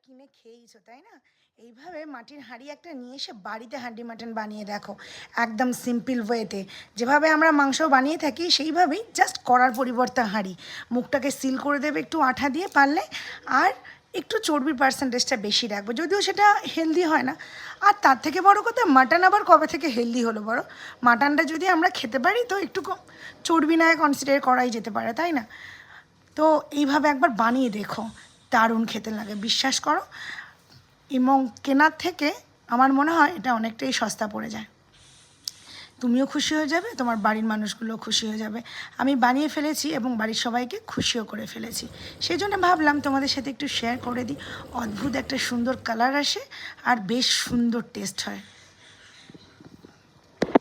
কিনে খেয়েইছো তাই না? এইভাবে মাটির হাঁড়ি একটা নিয়ে এসে বাড়িতে হাঁডি মাটন বানিয়ে দেখো, একদম সিম্পল ওয়েতে। যেভাবে আমরা মাংস বানিয়ে থাকি সেইভাবেই, জাস্ট করার পরিবর্তে হাঁড়ি। মুখটাকে সিল করে দেবে একটু আঠা দিয়ে পারলে, আর একটু চর্বির পার্সেন্টেজটা বেশি রাখবো, যদিও সেটা হেলদি হয় না। আর তার থেকে বড় কথা, মাটন আবার কবে থেকে হেলদি হলো বড়? মাটনটা যদি আমরা খেতে পারি তো একটু চর্বি নয় কনসিডার করাই যেতে পারে, তাই না? তো এইভাবে একবার বানিয়ে দেখো, দারুণ খেতে লাগে, বিশ্বাস করো। এবং কেনার থেকে আমার মনে হয় এটা অনেকটাই সস্তা পড়ে যায়। তুমিও খুশি হয়ে যাবে, তোমার বাড়ির মানুষগুলোও খুশি হয়ে যাবে। আমি বানিয়ে ফেলেছি এবং বাড়ির সবাইকে খুশিও করে ফেলেছি, সেই জন্য ভাবলাম তোমাদের সাথে একটু শেয়ার করে দিই। অদ্ভুত একটা সুন্দর কালার আসে আর বেশ সুন্দর টেস্ট হয়।